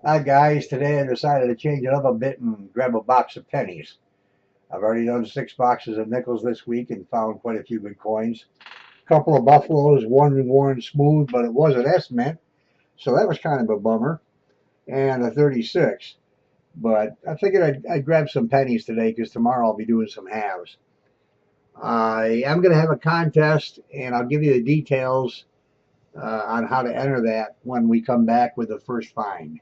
Hi guys, today I decided to change it up a bit and grab a box of pennies. I've already done 6 boxes of nickels this week and found quite a few good coins. A couple of buffaloes, one worn smooth, but it was an S mint, so that was kind of a bummer. And a 36. But I figured I'd grab some pennies today because tomorrow I'll be doing some halves. I am going to have a contest, and I'll give you the details on how to enter that when we come back with the first find.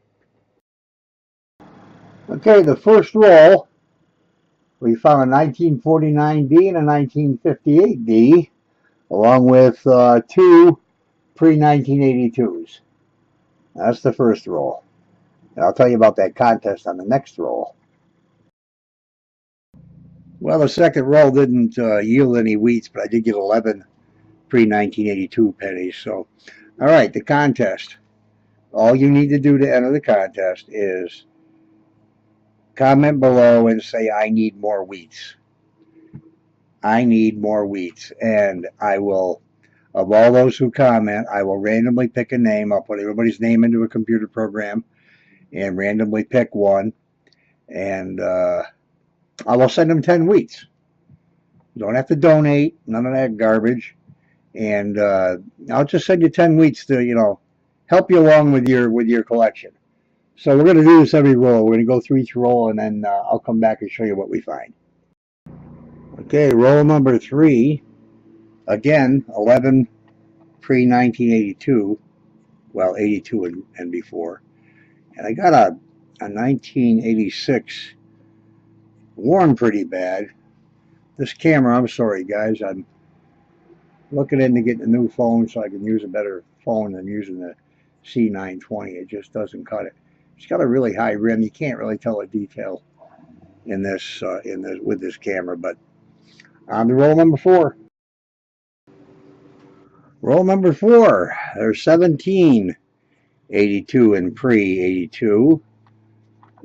Okay, the first roll. We found a 1949D and a 1958D, along with two pre-1982s. That's the first roll. And I'll tell you about that contest on the next roll. Well, the second roll didn't yield any wheats, but I did get 11 pre-1982 pennies. So, all right, the contest. All you need to do to enter the contest is comment below and say, I need more wheats. I need more wheats. And I will, of all those who comment, I will randomly pick a name. I'll put everybody's name into a computer program and randomly pick one. And I will send them 10 wheats. You don't have to donate, none of that garbage. And I'll just send you 10 wheats to, help you along with your collection. So we're going to do this every roll. We're going to go through each roll, and then I'll come back and show you what we find. Okay, roll number 3. Again, 11 pre-1982. Well, 82 and before. And I got a 1986 worn pretty bad. This camera, I'm sorry guys, I'm looking into getting a new phone so I can use a better phone than using the C920. It just doesn't cut it. It's got a really high rim. You can't really tell a detail in this with this camera. But on to roll number 4. Roll number 4. There's 17 82 and pre-82,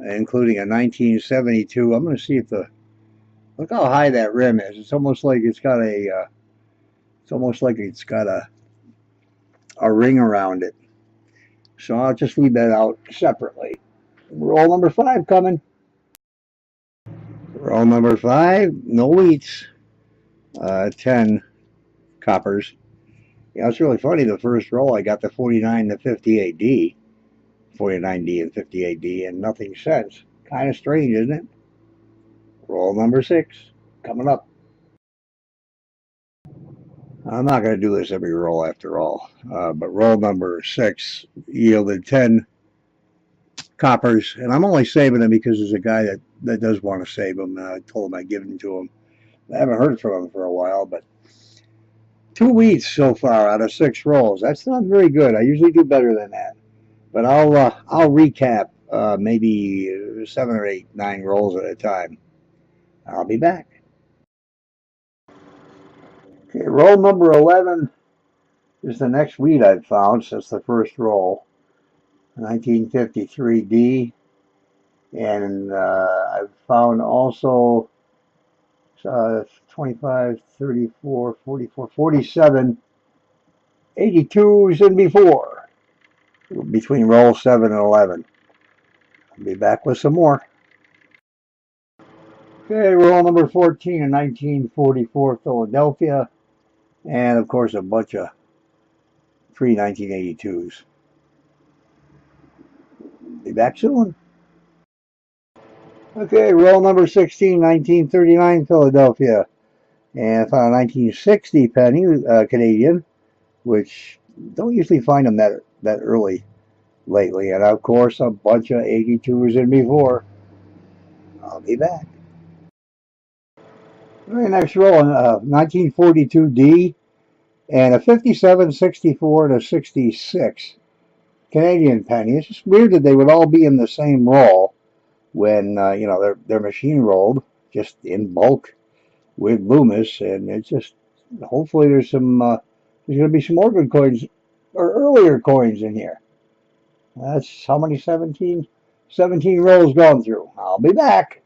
including a 1972. I'm going to see if look how high that rim is. It's almost like it's got a ring around it. So I'll just leave that out separately. Roll number 5 coming. Roll number 5, no wheats, 10 coppers. Yeah, it's really funny. The first roll I got the 49 to 58D, 49D and 58D, and nothing since. Kind of strange, isn't it? Roll number 6 coming up. I'm not going to do this every roll after all, but roll number 6 yielded 10 coppers, and I'm only saving them because there's a guy that does want to save them. I told him I'd give them to him. I haven't heard from him for a while, but 2 wheats so far out of 6 rolls. That's not very good. I usually do better than that. But I'll recap maybe 7 or 8, 9 rolls at a time. I'll be back. Okay, roll number 11 is the next wheat I've found since the first roll. 1953D. And I've found also 25, 34, 44, 47, 82s and before, between roll 7 and 11. I'll be back with some more. Okay, roll number 14 in 1944 Philadelphia, and of course a bunch of pre-1982s. Be back soon. Okay, roll number 16, 1939 Philadelphia, and I found a 1960 penny Canadian, which don't usually find them that early lately, and of course a bunch of 82s and before. I'll be back. All right, next roll, 1942D, and a 57, 64, and a 66 Canadian penny. It's just weird that they would all be in the same roll when they're machine rolled just in bulk with Loomis, and it's just hopefully there's going to be some more good coins or earlier coins in here. That's how many 17 rolls gone through. I'll be back.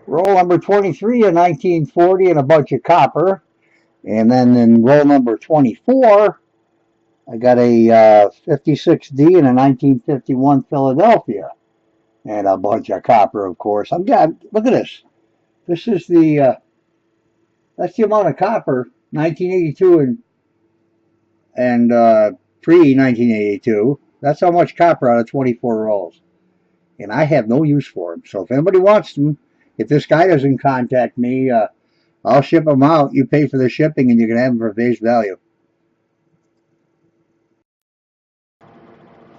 Roll number 23 in 1940 and a bunch of copper. And then in roll number 24, I got a 56D and a 1951 Philadelphia, and a bunch of copper, of course. Look at this. This is that's the amount of copper, 1982 and pre 1982. That's how much copper out of 24 rolls, and I have no use for them. So if anybody wants them, if this guy doesn't contact me, I'll ship them out. You pay for the shipping, and you can have them for face value.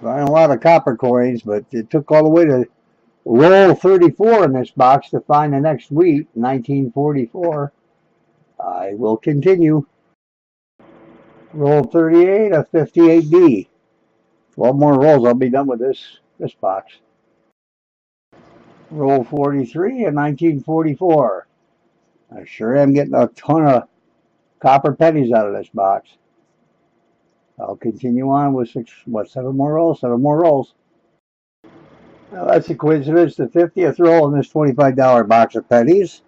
Find a lot of copper coins, but it took all the way to roll 34 in this box to find the next wheat, 1944. I will continue. Roll 38, a 58D. 12 more rolls, I'll be done with this box. Roll 43, a 1944. I sure am getting a ton of copper pennies out of this box. I'll continue on with 7 more rolls, 7 more rolls. Now that's a coincidence. The 50th roll in this $25 box of pennies,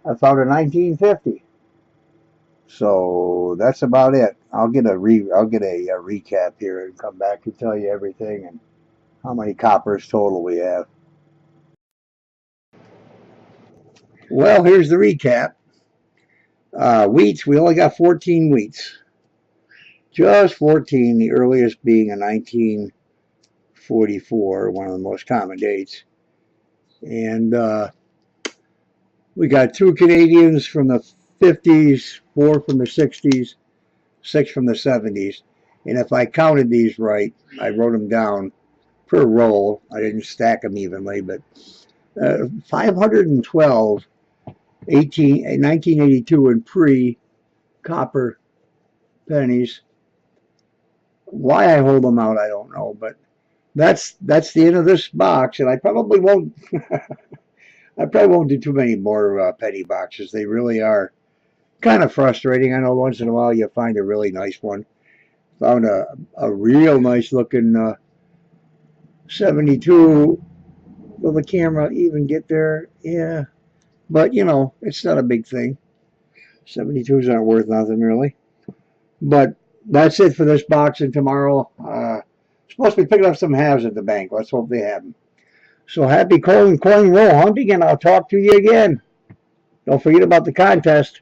I found a 1950. So that's about it. I'll get a recap here and come back and tell you everything and how many coppers total we have. Well, here's the recap. Wheats, we only got 14 wheats. Just 14, the earliest being a 1944, one of the most common dates. And we got 2 Canadians from the 50s, 4 from the 60s, 6 from the 70s. And if I counted these right, I wrote them down per roll. I didn't stack them evenly, but 512 1982 and pre-copper pennies. Why I hold them out, I don't know, but that's the end of this box, and I probably won't do too many more penny boxes. They really are kind of frustrating. I know once in a while you find a really nice one. Found a real nice looking 72. Will the camera even get there? Yeah, but you know, it's not a big thing. 72s aren't worth nothing really. But that's it for this box, and tomorrow supposed to be picking up some halves at the bank. Let's hope they have them. So happy coin roll hunting, and I'll talk to you again. Don't forget about the contest.